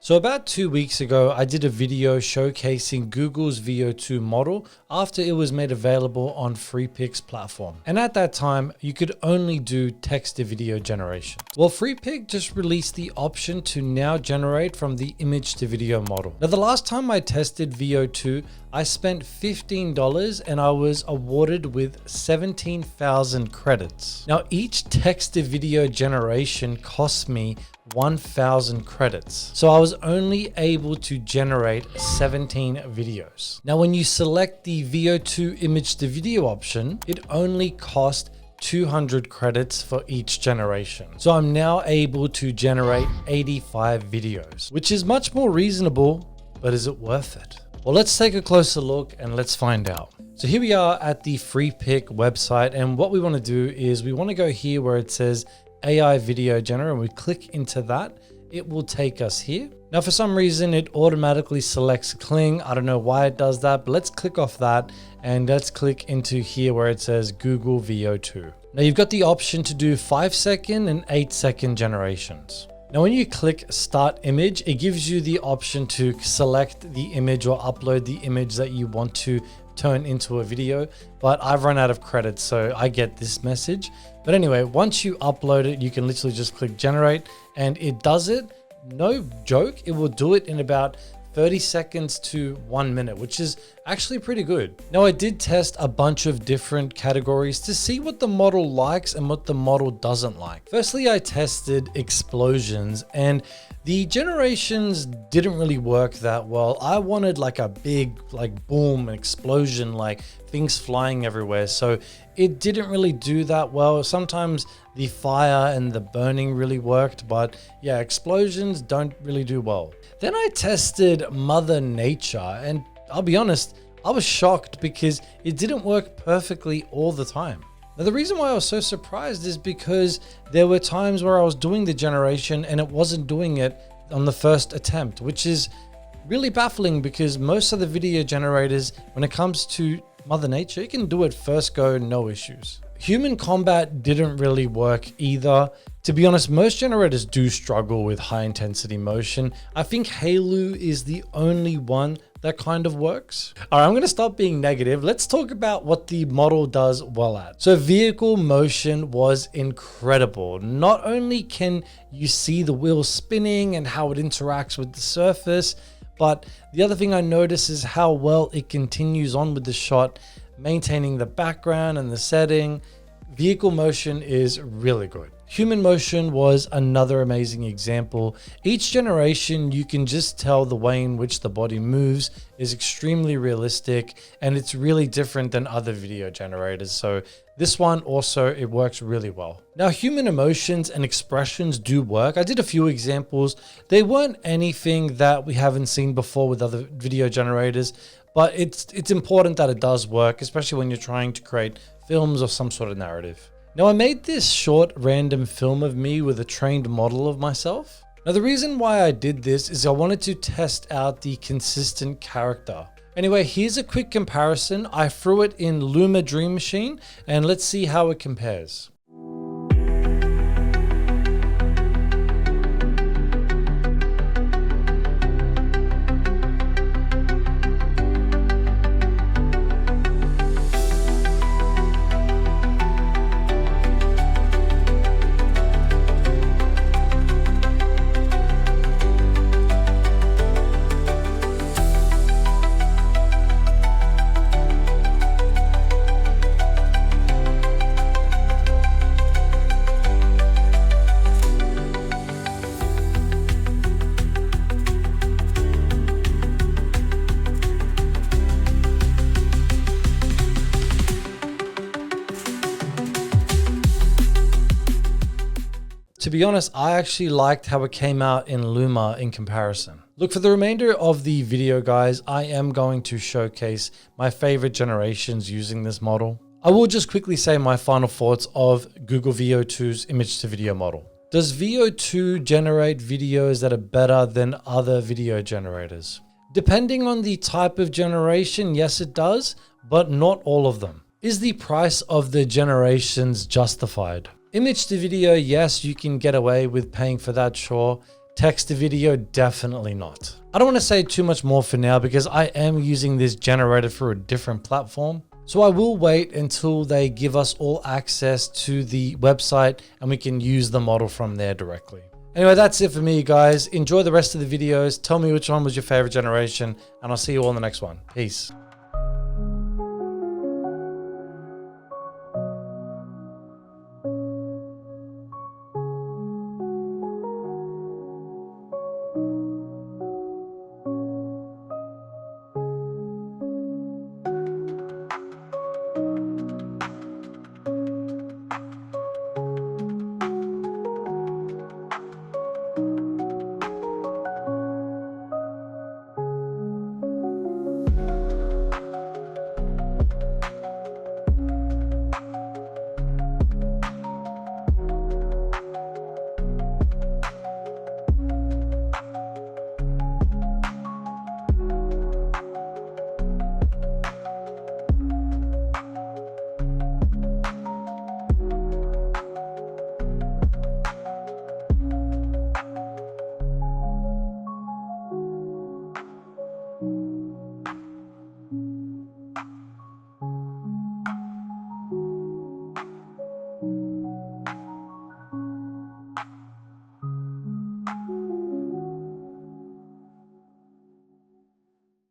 So about 2 weeks ago, I did a video showcasing Google's VO2 model after it was made available on Freepik's platform. And at that time, you could only do text to video generation. Well, Freepik just released the option to now generate from the image to video model. Now, the last time I tested VO2, I spent $15 and I was awarded with 17,000 credits. Now, each text to video generation cost me 1,000 credits. So I was only able to generate 17 videos. Now, when you select the VO2 image to video option, it only cost 200 credits for each generation. So I'm now able to generate 85 videos, which is much more reasonable, but is it worth it? Well, let's take a closer look and let's find out. So here we are at the Freepik website, and what we want to do is we want to go here where it says AI video generator, and we click into that. It will take us here. Now, for some reason, it automatically selects Kling. I don't know why it does that, but let's click off that and let's click into here where it says Google VO2. Now, you've got the option to do 5-second and 8-second generations. Now, when you click Start Image, it gives you the option to select the image or upload the image that you want to turn into a video, but I've run out of credits, so I get this message. But anyway, once you upload it, you can literally just click generate and it does it. No joke, it will do it in about 30 seconds to 1 minute, which is actually pretty good. Now, I did test a bunch of different categories to see what the model likes and what the model doesn't like. Firstly, I tested explosions and the generations didn't really work that well. I wanted like a big boom explosion, like things flying everywhere. So it didn't really do that well. Sometimes the fire and the burning really worked, but yeah, explosions don't really do well. Then I tested Mother Nature, and I'll be honest, I was shocked because it didn't work perfectly all the time. Now, the reason why I was so surprised is because there were times where I was doing the generation and it wasn't doing it on the first attempt, which is really baffling because most of the video generators, when it comes to Mother Nature, you can do it first go, no issues. Human combat didn't really work either. To be honest, most generators do struggle with high intensity motion. I think Halo is the only one that kind of works. All right, I'm gonna stop being negative. Let's talk about what the model does well at. So vehicle motion was incredible. Not only can you see the wheel spinning and how it interacts with the surface, but the other thing I notice is how well it continues on with the shot, maintaining the background and the setting. Vehicle motion is really good. Human motion was another amazing example. Each generation, you can just tell the way in which the body moves is extremely realistic, and it's really different than other video generators. So this one also, it works really well. Now, human emotions and expressions do work. I did a few examples. They weren't anything that we haven't seen before with other video generators, but it's important that it does work, especially when you're trying to create films or some sort of narrative. Now, I made this short random film of me with a trained model of myself. Now, the reason why I did this is I wanted to test out the consistent character. Anyway, here's a quick comparison. I threw it in Luma Dream Machine and let's see how it compares. To be honest, I actually liked how it came out in Luma in comparison. Look, for the remainder of the video, guys, I am going to showcase my favorite generations using this model. I will just quickly say my final thoughts of Google VO2's image to video model. Does VO2 generate videos that are better than other video generators? Depending on the type of generation, yes, it does, but not all of them. Is the price of the generations justified? Image to video, yes, you can get away with paying for that, sure. Text to video, definitely not. I don't want to say too much more for now because I am using this generator for a different platform. So I will wait until they give us all access to the website and we can use the model from there directly. Anyway, that's it for me, guys. Enjoy the rest of the videos. Tell me which one was your favorite generation, and I'll see you all in the next one. Peace.